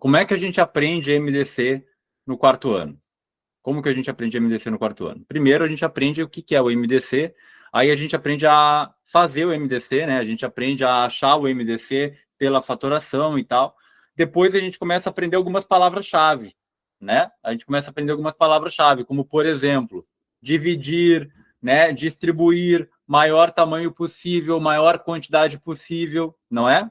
Como é que a gente aprende MDC no quarto ano? Como que a gente aprende MDC no quarto ano? Primeiro, a gente aprende o que é o MDC, aí a gente aprende a fazer o MDC, né? A gente aprende a achar o MDC pela fatoração e tal. Depois a gente começa a aprender algumas palavras-chave, né? A gente começa a aprender algumas palavras-chave, como, por exemplo, dividir, né? Distribuir, maior tamanho possível, maior quantidade possível, não é?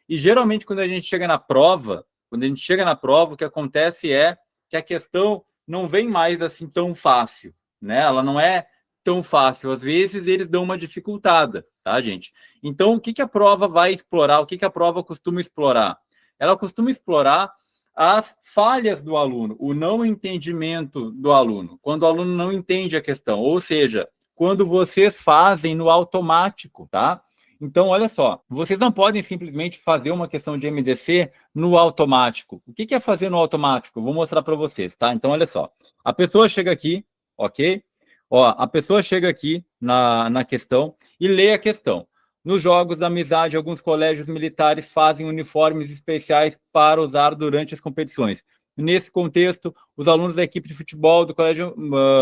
E geralmente, quando a gente chega na prova, o que acontece é que a questão não vem mais assim tão fácil, né? Ela não é tão fácil. Às vezes, eles dão uma dificultada, tá, gente? Então, o que a prova vai explorar? O que a prova costuma explorar? Ela costuma explorar as falhas do aluno, o não entendimento do aluno, quando o aluno não entende a questão, ou seja, quando vocês fazem no automático, tá? Então, olha só, vocês não podem simplesmente fazer uma questão de MDC no automático. O que é fazer no automático? Vou mostrar para vocês, tá? Então, olha só. A pessoa chega aqui, ok? Ó, a pessoa chega aqui na questão e lê a questão. Nos jogos da amizade, alguns colégios militares fazem uniformes especiais para usar durante as competições. Nesse contexto, os alunos da equipe de futebol do colégio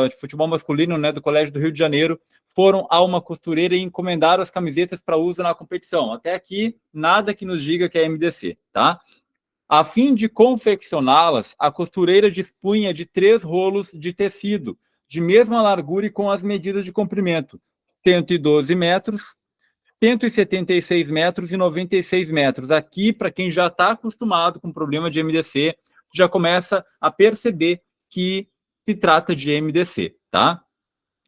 de futebol masculino, né, do Colégio do Rio de Janeiro, foram a uma costureira e encomendaram as camisetas para uso na competição. Até aqui, nada que nos diga que é MDC, tá? A fim de confeccioná-las, a costureira dispunha de 3 rolos de tecido, de mesma largura e com as medidas de comprimento: 112 metros, 176 metros e 96 metros. Aqui, para quem já está acostumado com problema de MDC, já começa a perceber que se trata de MDC, tá?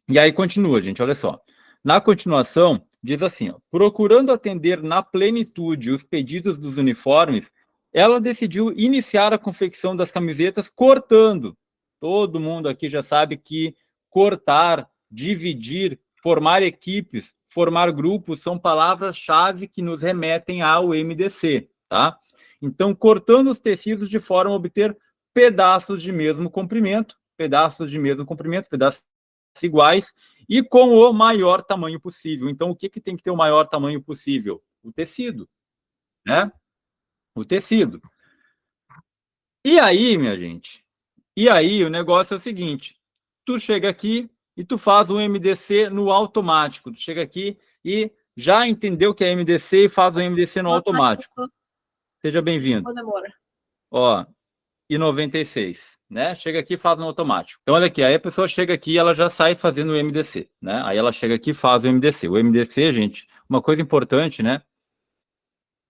E aí continua, gente, olha só. Na continuação, diz assim, ó, procurando atender na plenitude os pedidos dos uniformes, ela decidiu iniciar a confecção das camisetas cortando. Todo mundo aqui já sabe que cortar, dividir, formar equipes, formar grupos são palavras-chave que nos remetem ao MDC, tá? Então, cortando os tecidos de forma a obter pedaços de mesmo comprimento, pedaços iguais e com o maior tamanho possível. Então, o que tem que ter o maior tamanho possível? O tecido, né? O tecido. E aí, minha gente? E aí, o negócio é o seguinte: tu chega aqui e tu faz um MDC no automático. Tu chega aqui e já entendeu que é MDC e faz o MDC no automático. Seja bem-vindo. Ó, e 96, né? Chega aqui e faz no automático. Então, olha aqui, aí a pessoa chega aqui e ela já sai fazendo o MDC, né? Aí ela chega aqui e faz o MDC. O MDC, gente, uma coisa importante, né?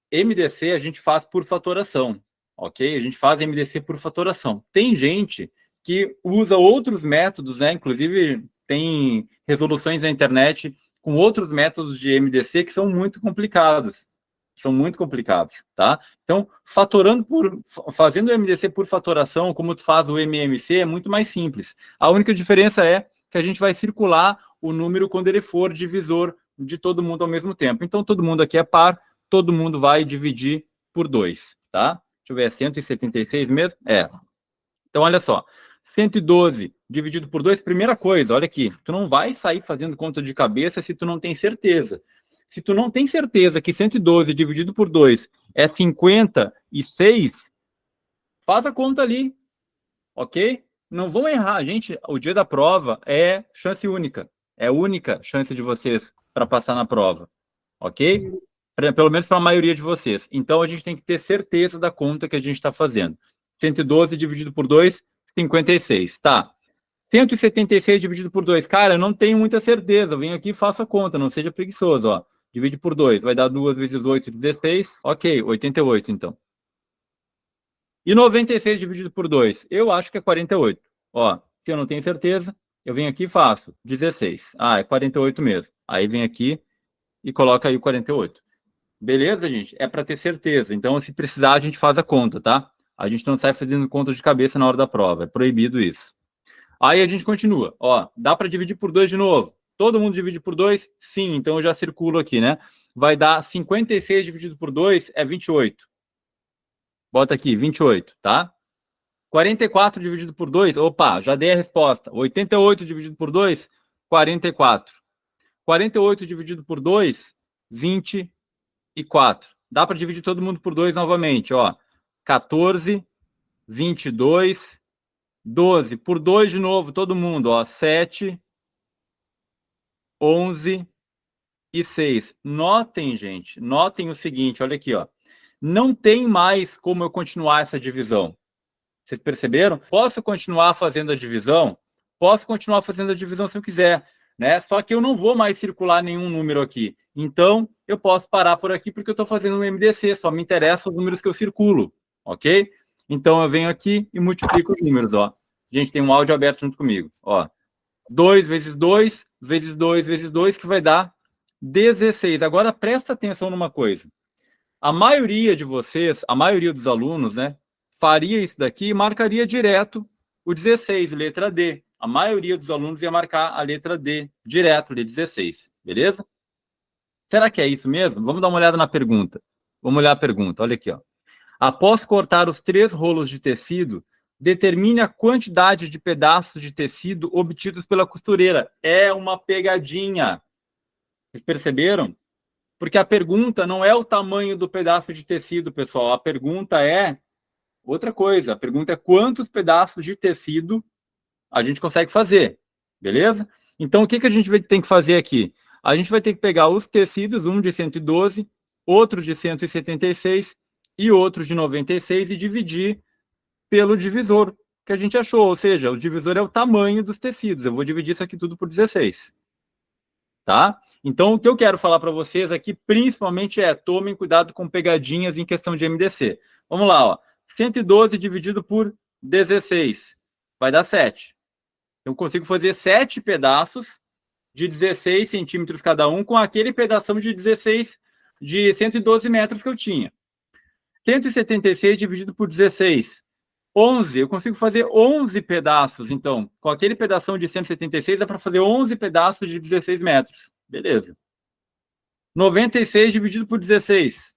MDC a gente faz por fatoração, ok? A gente faz MDC por fatoração. Tem gente que usa outros métodos, né? Inclusive, tem resoluções na internet com outros métodos de MDC que são muito complicados. Tá? Então, fazendo o MDC por fatoração, como tu faz o MMC, é muito mais simples. A única diferença é que a gente vai circular o número quando ele for divisor de todo mundo ao mesmo tempo. Então, todo mundo aqui é par, todo mundo vai dividir por 2, tá? Deixa eu ver, é 176 mesmo? É. Então, olha só. 112 dividido por 2, primeira coisa, olha aqui, tu não vai sair fazendo conta de cabeça se tu não tem certeza. Se tu não tem certeza que 112 dividido por 2 é 56, faz a conta ali, ok? Não vão errar, gente. O dia da prova é chance única. É a única chance de vocês para passar na prova, ok? Pelo menos para a maioria de vocês. Então, a gente tem que ter certeza da conta que a gente está fazendo. 112 dividido por 2, 56. Tá. 176 dividido por 2. Cara, eu não tenho muita certeza. Eu venho aqui e faço a conta. Não seja preguiçoso, ó. Divide por 2. Vai dar 2 vezes 8, 16. Ok, 88, então. E 96 dividido por 2? Eu acho que é 48. Ó, se eu não tenho certeza, eu venho aqui e faço 16. Ah, é 48 mesmo. Aí vem aqui e coloca aí o 48. Beleza, gente? É para ter certeza. Então, se precisar, a gente faz a conta, tá? A gente não sai fazendo conta de cabeça na hora da prova. É proibido isso. Aí a gente continua. Ó, dá para dividir por 2 de novo. Todo mundo divide por 2? Sim, então eu já circulo aqui, né? Vai dar 56 dividido por 2 é 28. Bota aqui, 28, tá? 44 dividido por 2, opa, já dei a resposta. 88 dividido por 2, 44. 48 dividido por 2, 24. Dá para dividir todo mundo por 2 novamente, ó. 14 22, 12. Por 2 de novo, todo mundo, ó. 7, 11 e 6. Notem, gente, notem o seguinte, olha aqui, ó. Não tem mais como eu continuar essa divisão. Vocês perceberam? Posso continuar fazendo a divisão? Posso continuar fazendo a divisão se eu quiser, né? Só que eu não vou mais circular nenhum número aqui. Então, eu posso parar por aqui porque eu estou fazendo um MDC, só me interessam os números que eu circulo, ok? Então, eu venho aqui e multiplico os números, ó. Gente, tem um áudio aberto junto comigo, ó. 2 vezes 2, vezes 2, vezes 2, que vai dar 16. Agora, presta atenção numa coisa. A maioria de vocês, a maioria dos alunos, né, faria isso daqui e marcaria direto o 16, letra D. A maioria dos alunos ia marcar a letra D, direto, de 16, beleza? Será que é isso mesmo? Vamos dar uma olhada na pergunta. Vamos olhar a pergunta, olha aqui, ó. Após cortar os 3 rolos de tecido, determine a quantidade de pedaços de tecido obtidos pela costureira. É uma pegadinha. Vocês perceberam? Porque a pergunta não é o tamanho do pedaço de tecido, pessoal. A pergunta é outra coisa. A pergunta é quantos pedaços de tecido a gente consegue fazer, beleza? Então, o que a gente tem que fazer aqui? A gente vai ter que pegar os tecidos, um de 112, outro de 176 e outro de 96 e dividir pelo divisor que a gente achou. Ou seja, o divisor é o tamanho dos tecidos. Eu vou dividir isso aqui tudo por 16. Tá? Então, o que eu quero falar para vocês aqui, principalmente, é tomem cuidado com pegadinhas em questão de MDC. Vamos lá, ó. 112 dividido por 16 vai dar 7. Eu consigo fazer 7 pedaços de 16 centímetros cada um com aquele pedação de 16 de 112 metros que eu tinha. 176 dividido por 16. 11. Eu consigo fazer 11 pedaços, então. Com aquele pedação de 176, dá para fazer 11 pedaços de 16 metros. Beleza. 96 dividido por 16.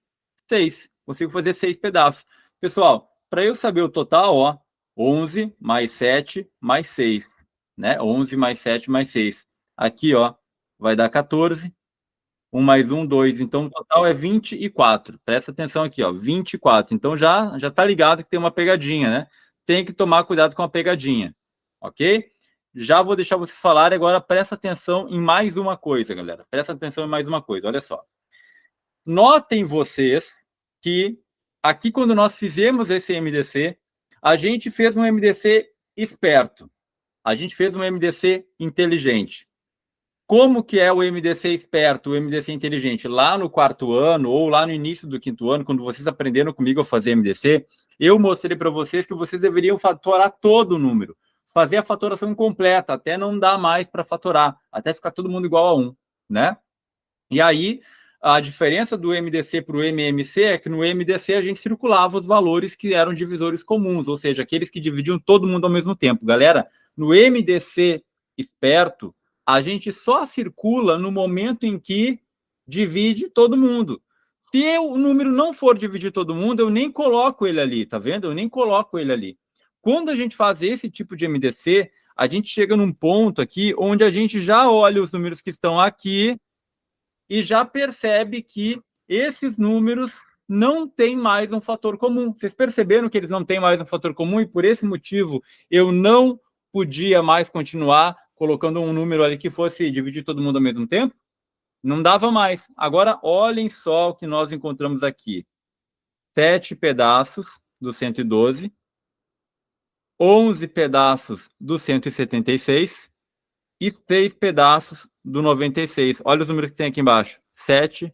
6. Consigo fazer 6 pedaços. Pessoal, para eu saber o total, ó, 11 mais 7 mais 6. Né? 11 mais 7 mais 6. Aqui, ó, vai dar 14. 1 mais 1, 2. Então, o total é 24. Presta atenção aqui, ó, 24. Então, já tá ligado que tem uma pegadinha, né? Tem que tomar cuidado com a pegadinha, ok? Já vou deixar vocês falarem, agora presta atenção em mais uma coisa, galera. Presta atenção em mais uma coisa, olha só. Notem vocês que aqui, quando nós fizemos esse MDC, a gente fez um MDC esperto. A gente fez um MDC inteligente. Como que é o MDC esperto, o MDC inteligente? Lá no 4º ano, ou lá no início do 5º ano, quando vocês aprenderam comigo a fazer MDC, eu mostrei para vocês que vocês deveriam fatorar todo o número. Fazer a fatoração completa, até não dá mais para fatorar, até ficar todo mundo igual a 1, né? E aí, a diferença do MDC para o MMC é que no MDC a gente circulava os valores que eram divisores comuns, ou seja, aqueles que dividiam todo mundo ao mesmo tempo. Galera, no MDC esperto, a gente só circula no momento em que divide todo mundo. Se o número não for dividir todo mundo, eu nem coloco ele ali, tá vendo? Eu nem coloco ele ali. Quando a gente faz esse tipo de MDC, a gente chega num ponto aqui onde a gente já olha os números que estão aqui e já percebe que esses números não têm mais um fator comum. Vocês perceberam que eles não têm mais um fator comum e por esse motivo eu não podia mais continuar colocando um número ali que fosse dividir todo mundo ao mesmo tempo? Não dava mais. Agora, olhem só o que nós encontramos aqui. 7 pedaços do 112, 11 pedaços do 176 e 6 pedaços do 96. Olha os números que tem aqui embaixo. 7,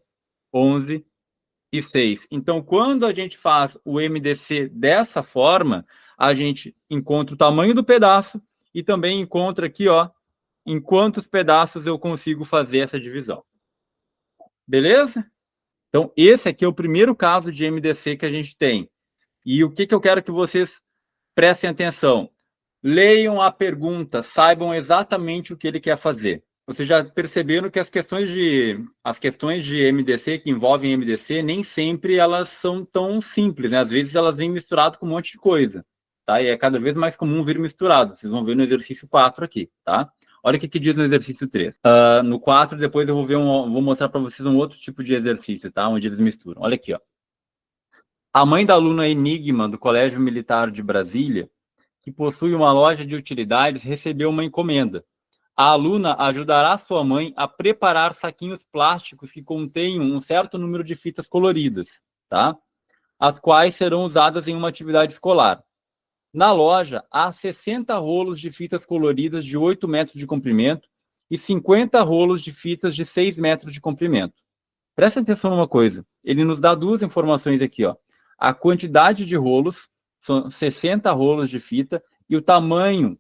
11 e 6. Então, quando a gente faz o MDC dessa forma, a gente encontra o tamanho do pedaço e também encontra aqui, ó, em quantos pedaços eu consigo fazer essa divisão. Beleza? Então, esse aqui é o primeiro caso de MDC que a gente tem. E o que eu quero que vocês prestem atenção? Leiam a pergunta, saibam exatamente o que ele quer fazer. Vocês já perceberam que as questões de MDC, que envolvem MDC, nem sempre elas são tão simples, né? Às vezes elas vêm misturadas com um monte de coisa, tá? E é cada vez mais comum vir misturado. Vocês vão ver no exercício 4 aqui, tá? Olha o que diz no exercício 3. No 4, depois eu vou mostrar para vocês um outro tipo de exercício, tá? Onde eles misturam. Olha aqui, ó. A mãe da aluna Enigma, do Colégio Militar de Brasília, que possui uma loja de utilidades, recebeu uma encomenda. A aluna ajudará sua mãe a preparar saquinhos plásticos que contenham um certo número de fitas coloridas, tá? As quais serão usadas em uma atividade escolar. Na loja, há 60 rolos de fitas coloridas de 8 metros de comprimento e 50 rolos de fitas de 6 metros de comprimento. Presta atenção numa coisa. Ele nos dá duas informações aqui, ó. A quantidade de rolos, são 60 rolos de fita, e o tamanho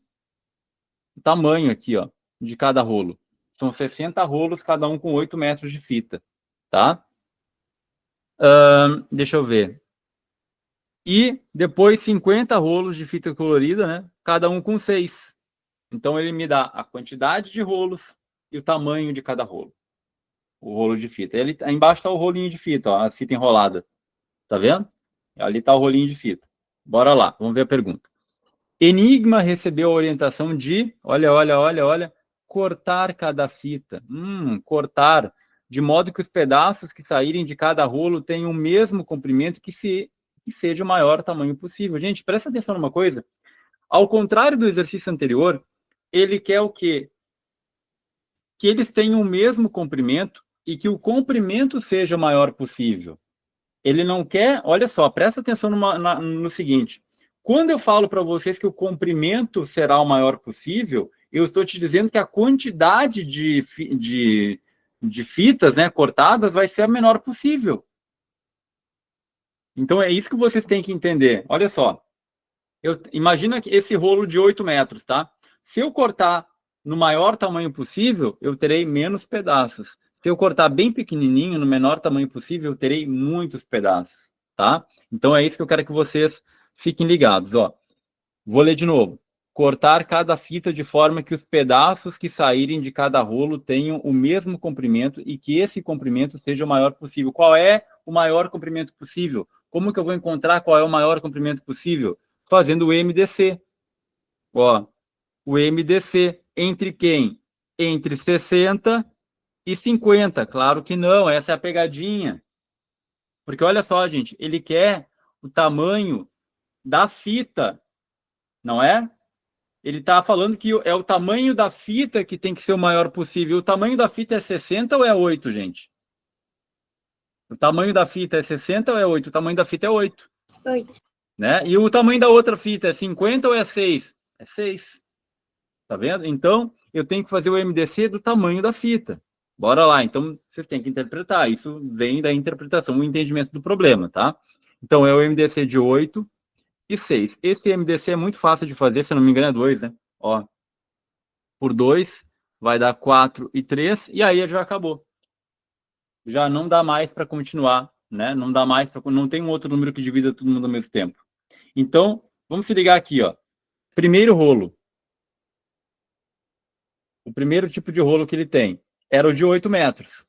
aqui, ó, de cada rolo. São 60 rolos, cada um com 8 metros de fita, tá? Deixa eu ver. E depois 50 rolos de fita colorida, né? Cada um com 6. Então ele me dá a quantidade de rolos e o tamanho de cada rolo. O rolo de fita. Ele, embaixo está o rolinho de fita, ó, a fita enrolada. Tá vendo? Ali está o rolinho de fita. Bora lá, vamos ver a pergunta. Enigma recebeu a orientação de, olha, cortar cada fita. Cortar, de modo que os pedaços que saírem de cada rolo tenham o mesmo comprimento que seja o maior tamanho possível. Gente, presta atenção numa coisa. Ao contrário do exercício anterior, ele quer o quê? Que eles tenham o mesmo comprimento e que o comprimento seja o maior possível. Ele não quer... Olha só, presta atenção no seguinte. Quando eu falo para vocês que o comprimento será o maior possível, eu estou te dizendo que a quantidade de fitas, né, cortadas vai ser a menor possível. Então, é isso que vocês têm que entender. Olha só. Imagina esse rolo de 8 metros, tá? Se eu cortar no maior tamanho possível, eu terei menos pedaços. Se eu cortar bem pequenininho, no menor tamanho possível, eu terei muitos pedaços, tá? Então, é isso que eu quero que vocês fiquem ligados, ó. Vou ler de novo. Cortar cada fita de forma que os pedaços que saírem de cada rolo tenham o mesmo comprimento e que esse comprimento seja o maior possível. Qual é o maior comprimento possível? Como que eu vou encontrar qual é o maior comprimento possível? Fazendo o MDC. Ó, o MDC entre quem? Entre 60 e 50. Claro que não, essa é a pegadinha. Porque olha só, gente, ele quer o tamanho da fita, não é? Ele está falando que é o tamanho da fita que tem que ser o maior possível. O tamanho da fita é 60 ou é 8, gente? O tamanho da fita é 60 ou é 8? O tamanho da fita é 8. 8. Né? E o tamanho da outra fita é 50 ou é 6? É 6. Tá vendo? Então, eu tenho que fazer o MDC do tamanho da fita. Bora lá. Então, vocês têm que interpretar. Isso vem da interpretação, o entendimento do problema, tá? Então, é o MDC de 8 e 6. Esse MDC é muito fácil de fazer, se não me engano é 2, né? Ó, por 2 vai dar 4 e 3, e aí já acabou. Já não dá mais para continuar, né? Não dá mais para... Não tem um outro número que divida todo mundo ao mesmo tempo. Então, vamos se ligar aqui, ó. Primeiro rolo. O primeiro tipo de rolo que ele tem era o de 8 metros.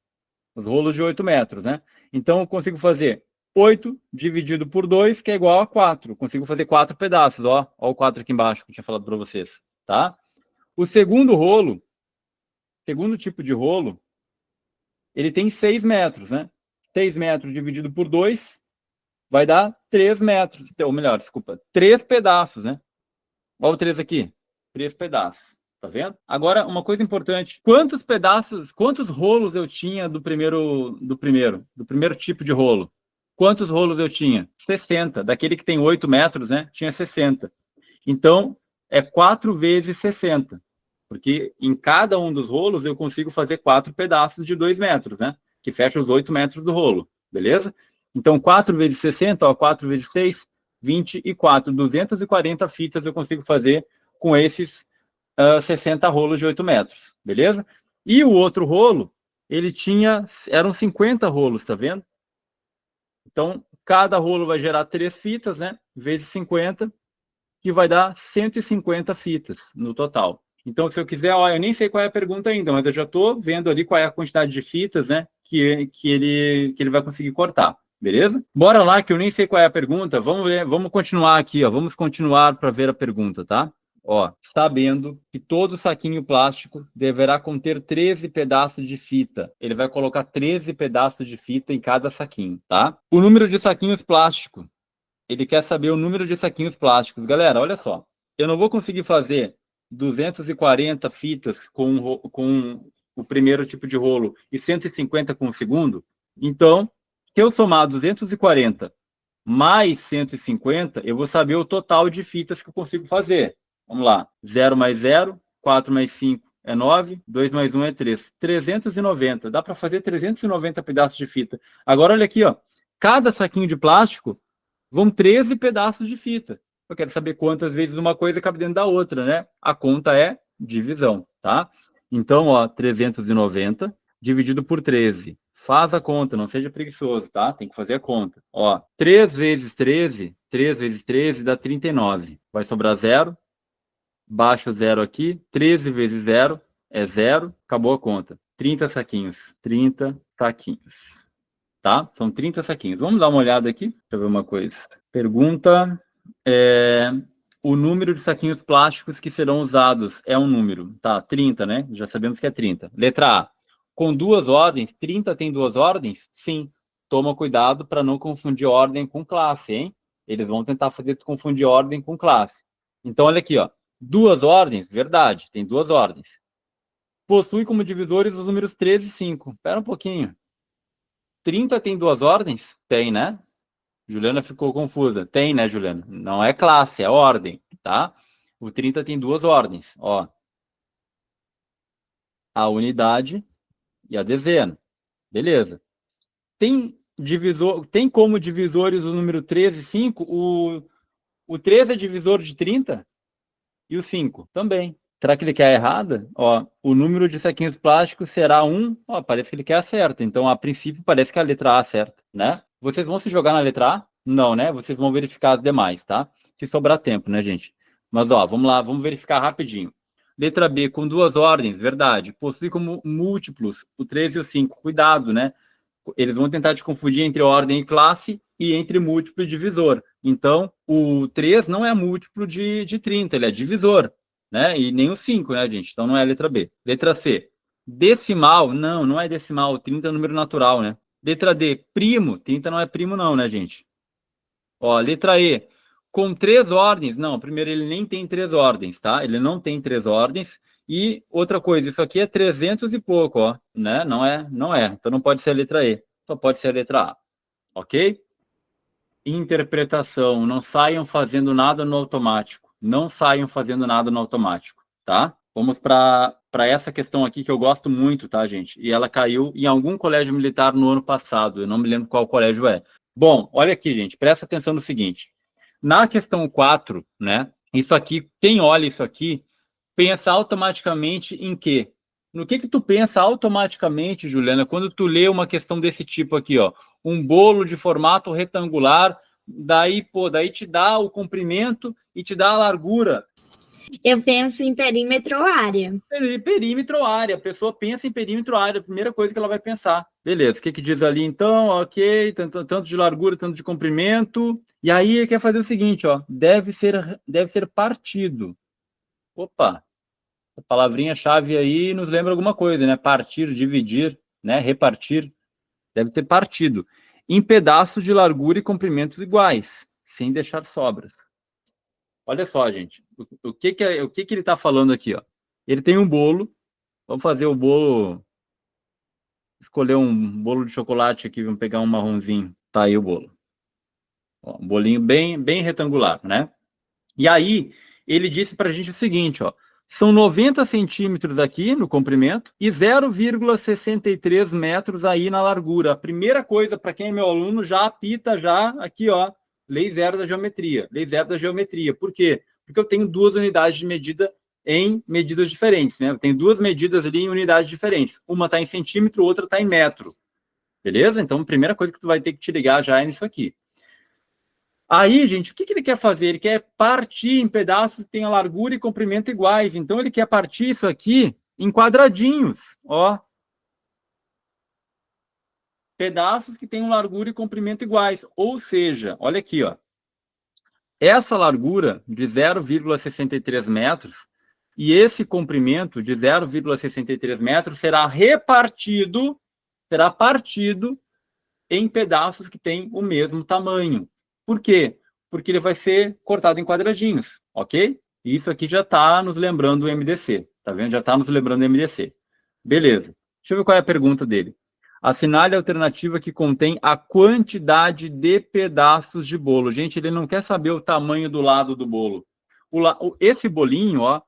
Os rolos de 8 metros, né? Então, eu consigo fazer 8 dividido por 2, que é igual a 4. Consigo fazer 4 pedaços, ó. Ó o 4 aqui embaixo que eu tinha falado para vocês, tá? O segundo rolo, segundo tipo de rolo, ele tem 6 metros, né? 6 metros dividido por 2 vai dar 3 metros. Ou melhor, desculpa, 3 pedaços, né? Olha o 3 aqui. 3 pedaços. Tá vendo? Agora, uma coisa importante. Quantos pedaços, quantos rolos eu tinha do primeiro tipo de rolo? Quantos rolos eu tinha? 60. Daquele que tem 8 metros, né? Tinha 60. Então, é 4 vezes 60. Porque em cada um dos rolos eu consigo fazer 4 pedaços de 2 metros, né? Que fecha os 8 metros do rolo. Beleza? Então, 4 vezes 60, ó, 4 vezes 6, 24. 240 fitas eu consigo fazer com esses 60 rolos de 8 metros, beleza? E o outro rolo, eram 50 rolos, tá vendo? Então, cada rolo vai gerar 3 fitas, né? Vezes 50, que vai dar 150 fitas no total. Então, se eu quiser, ó, eu nem sei qual é a pergunta ainda, mas eu já estou vendo ali qual é a quantidade de fitas, né? Que ele vai conseguir cortar, beleza? Bora lá, que eu nem sei qual é a pergunta. Vamos continuar aqui, ó. Vamos continuar para ver a pergunta, tá? Ó, sabendo que todo saquinho plástico deverá conter 13 pedaços de fita. Ele vai colocar 13 pedaços de fita em cada saquinho, tá? O número de saquinhos plásticos. Ele quer saber o número de saquinhos plásticos. Galera, olha só. Eu não vou conseguir fazer 240 fitas com o primeiro tipo de rolo e 150 com o segundo. Então, se eu somar 240 mais 150, eu vou saber o total de fitas que eu consigo fazer. Vamos lá. 0 mais 0, 4 mais 5 é 9, 2 mais 1 é 3. 390. Dá para fazer 390 pedaços de fita. Agora, olha aqui, ó. Cada saquinho de plástico vão 13 pedaços de fita. Eu quero saber quantas vezes uma coisa cabe dentro da outra, né? A conta é divisão, tá? Então, ó, 390 dividido por 13. Faz a conta, não seja preguiçoso, tá? Tem que fazer a conta. Ó, 3 vezes 13, 3 vezes 13 dá 39. Vai sobrar 0. Baixa o 0 aqui. 13 vezes 0 é 0. Acabou a conta. 30 saquinhos. 30 saquinhos. Tá? São 30 saquinhos. Vamos dar uma olhada aqui. Deixa eu ver uma coisa. Pergunta: o número de saquinhos plásticos que serão usados é um número. Tá, 30, né? Já sabemos que é 30. Letra A. Com duas ordens, 30 tem duas ordens? Sim. Toma cuidado para não confundir ordem com classe, hein? Eles vão tentar fazer tu confundir ordem com classe. Então, olha aqui, ó. Duas ordens, verdade, tem duas ordens. Possui como divisores os números 13 e 5. Espera um pouquinho. 30 tem duas ordens? Tem, né? Juliana ficou confusa. Tem, né, Juliana? Não é classe, é ordem, tá? O 30 tem duas ordens, ó. A unidade e a dezena. Beleza. Tem como divisores o número 13 e 5? O 13 é divisor de 30 e o 5 também. Será que ele quer a errada? Ó, o número de saquinhos plásticos será 1. Ó, parece que ele quer a certa. Então, a princípio, parece que a letra A é certa, né? Vocês vão se jogar na letra A? Não, né? Vocês vão verificar as demais, tá? Se sobrar tempo, né, gente? Mas, ó, vamos lá, vamos verificar rapidinho. Letra B, com duas ordens, verdade. Possui como múltiplos o 13 e o 5. Cuidado, né? Eles vão tentar te confundir entre ordem e classe e entre múltiplo e divisor. Então, o 3 não é múltiplo de 30, ele é divisor, né? E nem o 5, né, gente? Então não é a letra B. Letra C. Decimal, não é decimal, 30 é número natural, né? Letra D, primo, 30 não é primo não, né, gente? Ó, letra E, com três ordens, não, primeiro ele nem tem três ordens, tá? Ele não tem três ordens. E outra coisa, isso aqui é 300 e pouco, ó, né? Não é. Então não pode ser a letra E, só pode ser a letra A, ok? Interpretação, não saiam fazendo nada no automático. Não saiam fazendo nada no automático, tá? Vamos para essa questão aqui que eu gosto muito, tá, gente? E ela caiu em algum colégio militar no ano passado, eu não me lembro qual colégio é. Bom, olha aqui, gente, presta atenção no seguinte. Na questão 4, né? Isso aqui, quem olha isso aqui, pensa automaticamente em quê? No que tu pensa automaticamente, Juliana, quando tu lê uma questão desse tipo aqui, ó? Um bolo de formato retangular, daí te dá o comprimento e te dá a largura. Eu penso em perímetro ou área. Perímetro ou área. A pessoa pensa em perímetro ou área, a primeira coisa que ela vai pensar. Beleza, o que diz ali então? Ok, tanto de largura, tanto de comprimento. E aí ele quer fazer o seguinte, ó, deve ser partido. Opa, a palavrinha-chave aí nos lembra alguma coisa, né? Partir, dividir, né? Repartir. Deve ter partido. Em pedaços de largura e comprimentos iguais, sem deixar sobras. Olha só, gente. O que ele está falando aqui, ó? Ele tem um bolo. Vamos fazer o bolo. Escolher um bolo de chocolate aqui. Vamos pegar um marronzinho. Tá aí o bolo. Ó, um bolinho bem retangular, né? E aí, ele disse para a gente o seguinte, ó. São 90 centímetros aqui no comprimento e 0,63 metros aí na largura. A primeira coisa, para quem é meu aluno, já apita já aqui, ó, lei zero da geometria. Lei zero da geometria. Por quê? Porque eu tenho duas unidades de medida em medidas diferentes, né? Eu tenho duas medidas ali em unidades diferentes. Uma está em centímetro, outra está em metro. Beleza? Então, a primeira coisa que tu vai ter que te ligar já é nisso aqui. Aí, gente, o que ele quer fazer? Ele quer partir em pedaços que tenham largura e comprimento iguais. Então, ele quer partir isso aqui em quadradinhos, ó. Pedaços que tenham largura e comprimento iguais. Ou seja, olha aqui, ó. essa largura de 0,63 metros e esse comprimento de 0,63 metros será partido em pedaços que têm o mesmo tamanho. Por quê? Porque ele vai ser cortado em quadradinhos, ok? Isso aqui já está nos lembrando o MDC, tá vendo? Já está nos lembrando o MDC. Beleza. Deixa eu ver qual é a pergunta dele. Assinale a alternativa que contém a quantidade de pedaços de bolo. Gente, ele não quer saber o tamanho do lado do bolo. Esse bolinho, ó,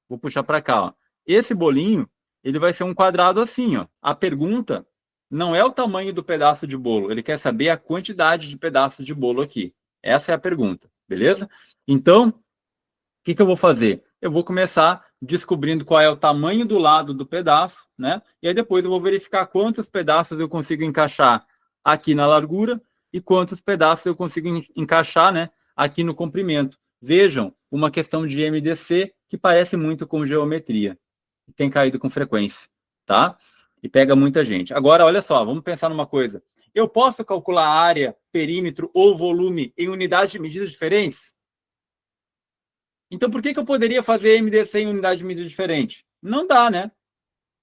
vou puxar para cá, ó. Esse bolinho, ele vai ser um quadrado assim, ó. A pergunta não é o tamanho do pedaço de bolo, ele quer saber a quantidade de pedaços de bolo aqui. Essa é a pergunta, beleza? Então, o que eu vou fazer? Eu vou começar descobrindo qual é o tamanho do lado do pedaço, né? E aí depois eu vou verificar quantos pedaços eu consigo encaixar aqui na largura e quantos pedaços eu consigo encaixar, né, aqui no comprimento. Vejam, uma questão de MDC que parece muito com geometria. Tem caído com frequência, tá? E pega muita gente. Agora, olha só, vamos pensar numa coisa. Eu posso calcular área, perímetro ou volume em unidades de medida diferentes? Então, por que eu poderia fazer MDC em unidade de medida diferente? Não dá, né?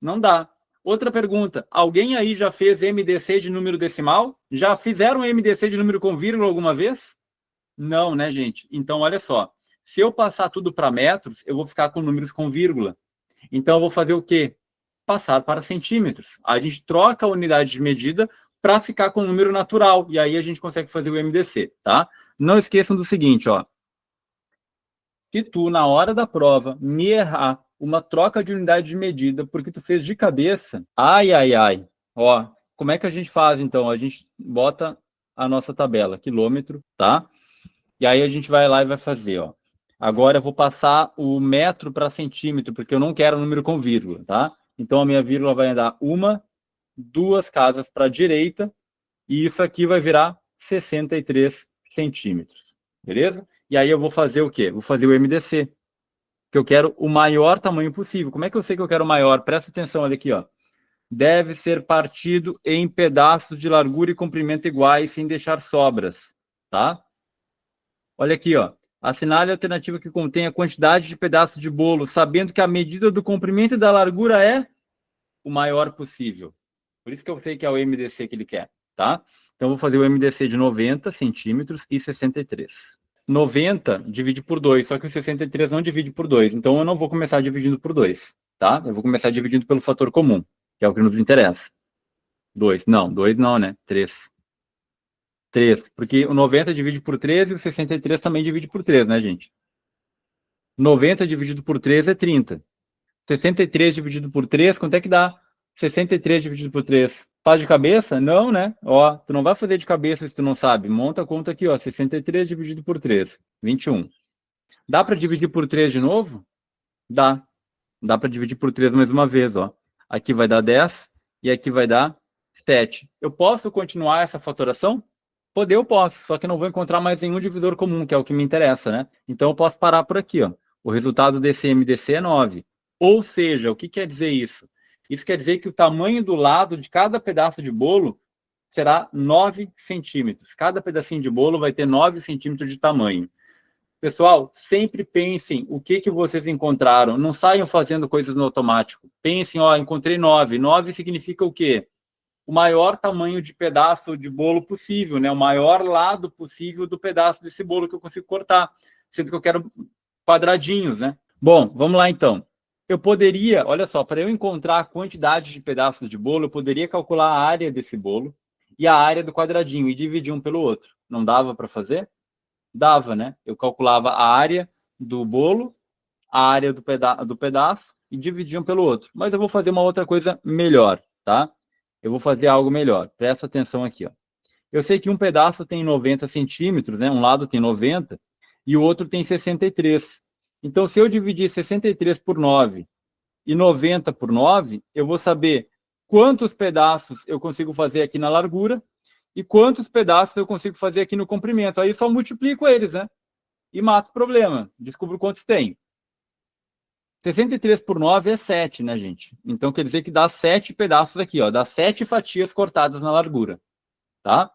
Não dá. Outra pergunta. Alguém aí já fez MDC de número decimal? Já fizeram MDC de número com vírgula alguma vez? Não, né, gente? Então, olha só. Se eu passar tudo para metros, eu vou ficar com números com vírgula. Então, eu vou fazer o quê? Passar para centímetros. A gente troca a unidade de medida para ficar com o número natural. E aí a gente consegue fazer o MDC, tá? Não esqueçam do seguinte, ó. Se tu, na hora da prova, me errar uma troca de unidade de medida porque tu fez de cabeça, ai, ai, ai. Ó, como é que a gente faz, então? A gente bota a nossa tabela, quilômetro, tá? E aí a gente vai lá e vai fazer, ó. Agora eu vou passar o metro para centímetro, porque eu não quero número com vírgula, tá? Então a minha vírgula vai andar 1, 2 casas para a direita, e isso aqui vai virar 63 centímetros, beleza? E aí eu vou fazer o quê? Vou fazer o MDC, que eu quero o maior tamanho possível. Como é que eu sei que eu quero o maior? Presta atenção, olha aqui, ó. Deve ser partido em pedaços de largura e comprimento iguais, sem deixar sobras, tá? Olha aqui, ó. Assinale a alternativa que contém a quantidade de pedaços de bolo, sabendo que a medida do comprimento e da largura é o maior possível. Por isso que eu sei que é o MDC que ele quer, tá? Então, eu vou fazer o MDC de 90 centímetros e 63. 90 divide por 2, só que o 63 não divide por 2. Então, eu não vou começar dividindo por 2, tá? Eu vou começar dividindo pelo fator comum, que é o que nos interessa. 2. Não, 2 não, né? 3. 3, porque o 90 divide por 3 e o 63 também divide por 3, né, gente? 90 dividido por 3 é 30. 63 dividido por 3, quanto é que dá? 63 dividido por 3. Faz de cabeça? Não, né? Ó, tu não vai fazer de cabeça se tu não sabe. Monta a conta aqui, ó. 63 dividido por 3, 21. Dá para dividir por 3 de novo? Dá. Dá para dividir por 3 mais uma vez, ó. Aqui vai dar 10 e aqui vai dar 7. Eu posso continuar essa fatoração? Poder eu posso, só que não vou encontrar mais nenhum divisor comum, que é o que me interessa, né? Então eu posso parar por aqui, ó. O resultado desse MDC é 9. Ou seja, o que quer dizer isso? Isso quer dizer que o tamanho do lado de cada pedaço de bolo será 9 centímetros. Cada pedacinho de bolo vai ter 9 centímetros de tamanho. Pessoal, sempre pensem o que vocês encontraram. Não saiam fazendo coisas no automático. Pensem, ó, encontrei 9. 9 significa o quê? O maior tamanho de pedaço de bolo possível, né? O maior lado possível do pedaço desse bolo que eu consigo cortar. Sendo que eu quero quadradinhos, né? Bom, vamos lá então. Eu poderia, olha só, para eu encontrar a quantidade de pedaços de bolo, eu poderia calcular a área desse bolo e a área do quadradinho e dividir um pelo outro. Não dava para fazer? Dava, né? Eu calculava a área do bolo, a área do pedaço e dividia um pelo outro. Mas eu vou fazer uma outra coisa melhor, tá? Eu vou fazer algo melhor. Presta atenção aqui, ó. Eu sei que um pedaço tem 90 centímetros, né? Um lado tem 90 e o outro tem 63. Então, se eu dividir 63 por 9 e 90 por 9, eu vou saber quantos pedaços eu consigo fazer aqui na largura e quantos pedaços eu consigo fazer aqui no comprimento. Aí eu só multiplico eles, né? E mato o problema. Descubro quantos tem. 63 por 9 é 7, né, gente? Então, quer dizer que dá 7 pedaços aqui, ó. Dá 7 fatias cortadas na largura, tá?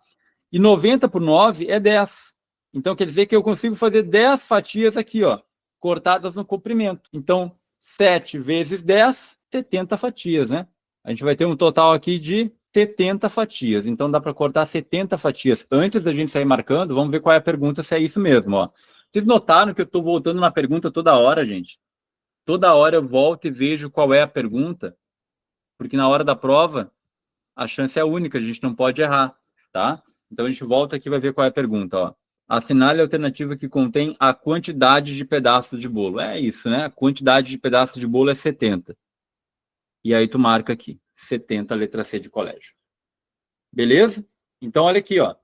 E 90 por 9 é 10. Então, quer dizer que eu consigo fazer 10 fatias aqui, ó, cortadas no comprimento. Então, 7 vezes 10, 70 fatias, né? A gente vai ter um total aqui de 70 fatias. Então, dá para cortar 70 fatias. Antes da gente sair marcando, vamos ver qual é a pergunta, se é isso mesmo, ó. Vocês notaram que eu estou voltando na pergunta toda hora, gente? Toda hora eu volto e vejo qual é a pergunta, porque na hora da prova, a chance é única, a gente não pode errar, tá? Então, a gente volta aqui e vai ver qual é a pergunta, ó. Assinale a alternativa que contém a quantidade de pedaços de bolo. É isso, né? A quantidade de pedaços de bolo é 70. E aí tu marca aqui, 70, letra C de colégio. Beleza? Então, olha aqui, ó.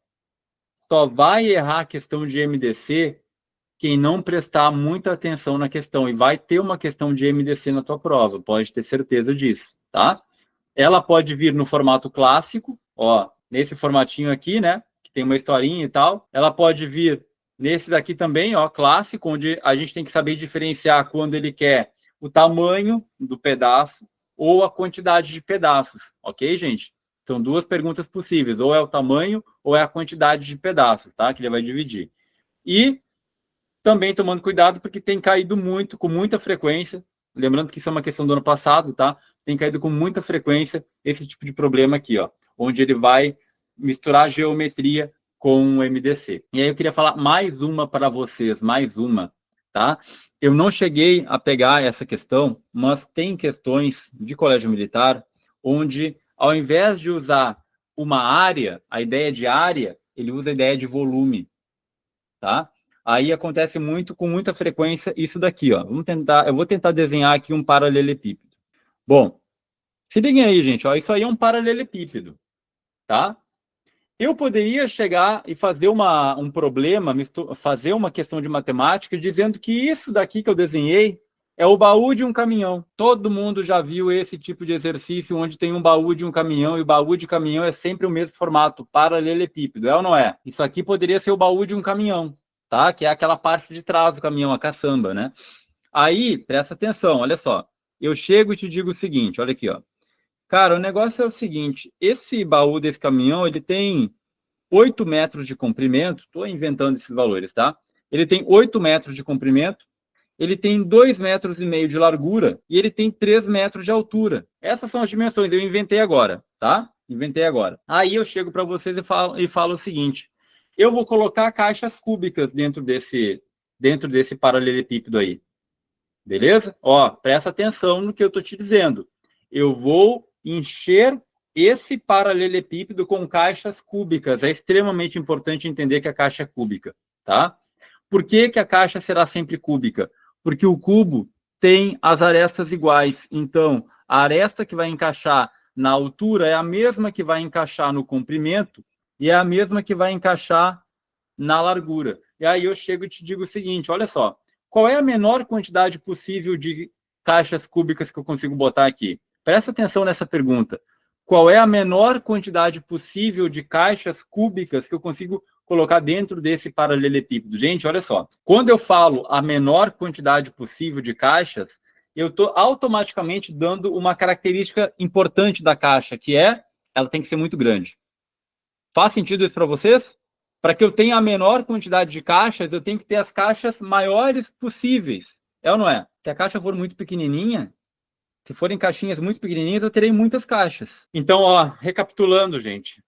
Só vai errar a questão de MDC quem não prestar muita atenção na questão. E vai ter uma questão de MDC na tua prova, pode ter certeza disso, tá? Ela pode vir no formato clássico, ó, nesse formatinho aqui, né? Que tem uma historinha e tal. Ela pode vir nesse daqui também, ó, clássico, onde a gente tem que saber diferenciar quando ele quer o tamanho do pedaço ou a quantidade de pedaços, ok, gente? São duas perguntas possíveis, ou é o tamanho ou é a quantidade de pedaços, tá? Que ele vai dividir. E também tomando cuidado, porque tem caído muito, com muita frequência, lembrando que isso é uma questão do ano passado, tá? Tem caído com muita frequência esse tipo de problema aqui, ó, onde ele vai misturar geometria com o MDC. E aí eu queria falar mais uma para vocês, mais uma, tá? Eu não cheguei a pegar essa questão, mas tem questões de colégio militar onde, ao invés de usar uma área, a ideia de área, ele usa a ideia de volume, tá? Aí acontece muito, com muita frequência, isso daqui, ó. Eu vou tentar desenhar aqui um paralelepípedo. Bom, se liguem aí, gente, ó, isso aí é um paralelepípedo, tá? Eu poderia chegar e fazer um problema, fazer uma questão de matemática, dizendo que isso daqui que eu desenhei é o baú de um caminhão. Todo mundo já viu esse tipo de exercício onde tem um baú de um caminhão, e o baú de caminhão é sempre o mesmo formato, paralelepípedo, é ou não é? Isso aqui poderia ser o baú de um caminhão, tá? Que é aquela parte de trás do caminhão, a caçamba, né? Aí, presta atenção, olha só. Eu chego e te digo o seguinte, olha aqui, ó. Cara, o negócio é o seguinte, esse baú desse caminhão, ele tem 8 metros de comprimento, estou inventando esses valores, tá? Ele tem 8 metros de comprimento, ele tem 2,5 metros de largura e ele tem 3 metros de altura. Essas são as dimensões, eu inventei agora, tá? Inventei agora. Aí eu chego para vocês e falo o seguinte, eu vou colocar caixas cúbicas dentro desse paralelepípedo aí, beleza? Ó, presta atenção no que eu estou te dizendo. Eu vou encher esse paralelepípedo com caixas cúbicas. É extremamente importante entender que a caixa é cúbica, tá? Por que que a caixa será sempre cúbica? Porque o cubo tem as arestas iguais. Então, a aresta que vai encaixar na altura é a mesma que vai encaixar no comprimento e é a mesma que vai encaixar na largura. E aí eu chego e te digo o seguinte, olha só, qual é a menor quantidade possível de caixas cúbicas que eu consigo botar aqui? Presta atenção nessa pergunta. Qual é a menor quantidade possível de caixas cúbicas que eu consigo colocar dentro desse paralelepípedo? Gente, olha só. Quando eu falo a menor quantidade possível de caixas, eu estou automaticamente dando uma característica importante da caixa, que é, ela tem que ser muito grande. Faz sentido isso para vocês? Para que eu tenha a menor quantidade de caixas, eu tenho que ter as caixas maiores possíveis. É ou não é? Se a caixa for muito pequenininha, se forem caixinhas muito pequenininhas, eu terei muitas caixas. Então, ó, recapitulando, gente.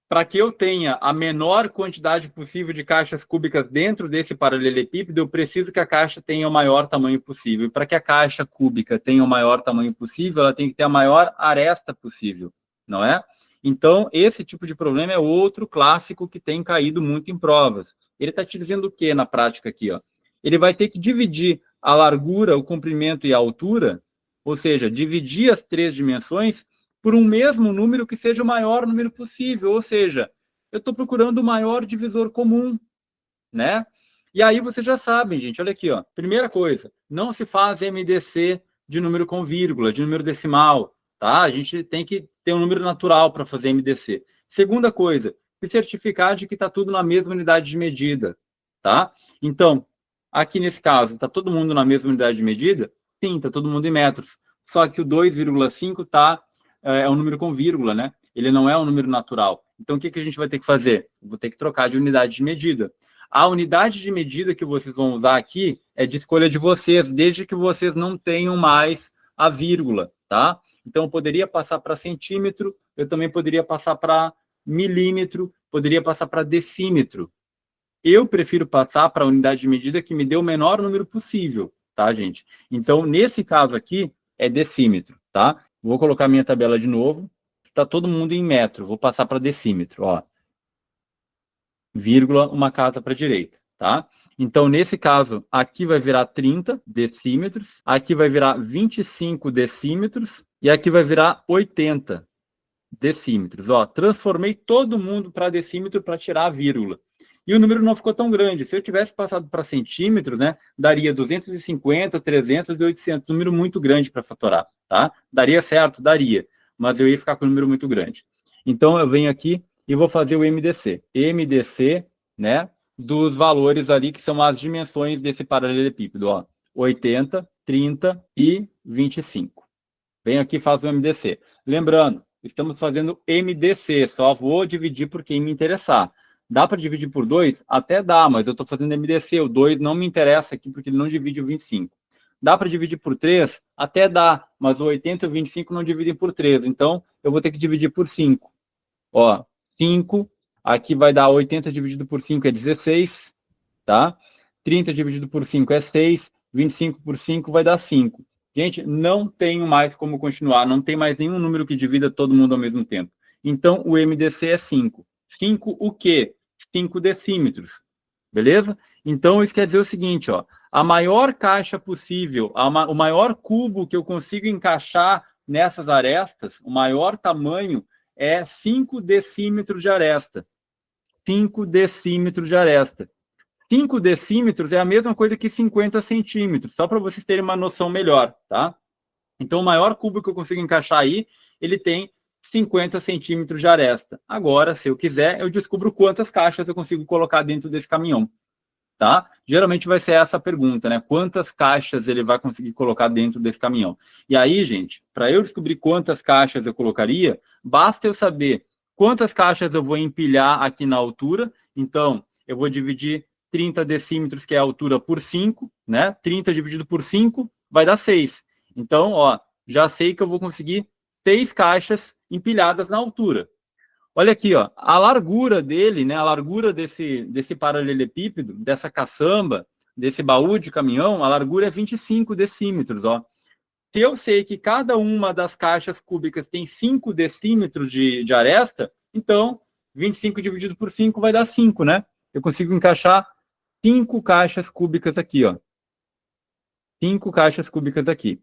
Para que eu tenha a menor quantidade possível de caixas cúbicas dentro desse paralelepípedo, eu preciso que a caixa tenha o maior tamanho possível. Para que a caixa cúbica tenha o maior tamanho possível, ela tem que ter a maior aresta possível, não é? Então, esse tipo de problema é outro clássico que tem caído muito em provas. Ele está te dizendo o que na prática aqui, ó? Ele vai ter que dividir a largura, o comprimento e a altura, ou seja, dividir as 3 dimensões por um mesmo número que seja o maior número possível. Ou seja, eu estou procurando o maior divisor comum, né? E aí vocês já sabem, gente, olha aqui, ó. Primeira coisa, não se faz MDC de número com vírgula, de número decimal, tá? A gente tem que ter um número natural para fazer MDC. Segunda coisa, se certificar de que está tudo na mesma unidade de medida, tá? Então, aqui nesse caso, está todo mundo na mesma unidade de medida? Sim, está todo mundo em metros. Só que o 2,5 é um número com vírgula, né? Ele não é um número natural. Então, o que a gente vai ter que fazer? Eu vou ter que trocar de unidade de medida. A unidade de medida que vocês vão usar aqui é de escolha de vocês, desde que vocês não tenham mais a vírgula, tá? Então, eu poderia passar para centímetro, eu também poderia passar para milímetro, poderia passar para decímetro. Eu prefiro passar para a unidade de medida que me dê o menor número possível, tá, gente? Então, nesse caso aqui, é decímetro, tá? Vou colocar minha tabela de novo. Está todo mundo em metro. Vou passar para decímetro, ó. Vírgula, uma casa para a direita, tá? Então, nesse caso, aqui vai virar 30 decímetros, aqui vai virar 25 decímetros e aqui vai virar 80 decímetros. Ó, transformei todo mundo para decímetro para tirar a vírgula. E o número não ficou tão grande. Se eu tivesse passado para centímetros, né, daria 250, 300 e 800. Número muito grande para fatorar, tá? Daria certo? Daria. Mas eu ia ficar com um número muito grande. Então, eu venho aqui e vou fazer o MDC. MDC, né, dos valores ali que são as dimensões desse paralelepípedo, ó. 80, 30 e 25. Venho aqui e faço o MDC. Lembrando, estamos fazendo MDC, só vou dividir por quem me interessar. Dá para dividir por 2? Até dá, mas eu estou fazendo MDC. O 2 não me interessa aqui, porque ele não divide o 25. Dá para dividir por 3? Até dá, mas o 80 e o 25 não dividem por 3. Então, eu vou ter que dividir por 5. Ó, 5. Aqui vai dar 80 dividido por 5 é 16, tá? 30 dividido por 5 é 6. 25 por 5 vai dar 5. Gente, não tenho mais como continuar. Não tem mais nenhum número que divida todo mundo ao mesmo tempo. Então, o MDC é 5. 5 o quê? 5 decímetros. Beleza? Então, isso quer dizer o seguinte, ó. A maior caixa possível, o maior cubo que eu consigo encaixar nessas arestas, o maior tamanho é 5 decímetros de aresta. 5 decímetros de aresta. 5 decímetros é a mesma coisa que 50 centímetros, só para vocês terem uma noção melhor, tá? Então, o maior cubo que eu consigo encaixar aí, ele tem 50 centímetros de aresta. Agora, se eu quiser, eu descubro quantas caixas eu consigo colocar dentro desse caminhão, tá? Geralmente vai ser essa a pergunta, né? Quantas caixas ele vai conseguir colocar dentro desse caminhão? E aí, gente, para eu descobrir quantas caixas eu colocaria, basta eu saber quantas caixas eu vou empilhar aqui na altura. Então, eu vou dividir 30 decímetros, que é a altura, por 5, né? 30 dividido por 5 vai dar 6. Então, ó, já sei que eu vou conseguir 6 caixas empilhadas na altura. Olha aqui, ó, a largura dele, né, a largura desse paralelepípedo, dessa caçamba, desse baú de caminhão, a largura é 25 decímetros, ó. Se eu sei que cada uma das caixas cúbicas tem 5 decímetros de aresta, então 25 dividido por 5 vai dar 5, né? Eu consigo encaixar 5 caixas cúbicas aqui, ó. 5 caixas cúbicas aqui.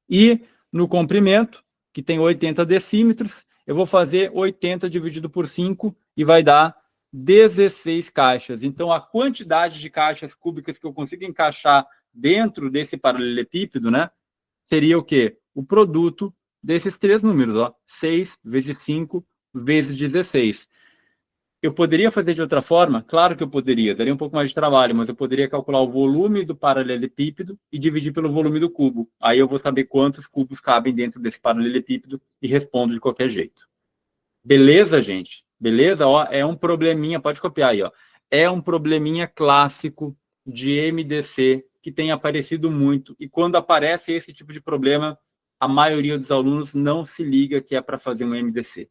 E no comprimento, que tem 80 decímetros, eu vou fazer 80 dividido por 5 e vai dar 16 caixas. Então, a quantidade de caixas cúbicas que eu consigo encaixar dentro desse paralelepípedo, né, seria o quê? O produto desses 3 números, ó, 6 vezes 5 vezes 16. Eu poderia fazer de outra forma? Claro que eu poderia, daria um pouco mais de trabalho, mas eu poderia calcular o volume do paralelepípedo e dividir pelo volume do cubo. Aí eu vou saber quantos cubos cabem dentro desse paralelepípedo e respondo de qualquer jeito. Beleza, gente? Beleza? Ó, é um probleminha, pode copiar aí, ó. É um probleminha clássico de MDC que tem aparecido muito. E quando aparece esse tipo de problema, a maioria dos alunos não se liga que é para fazer um MDC.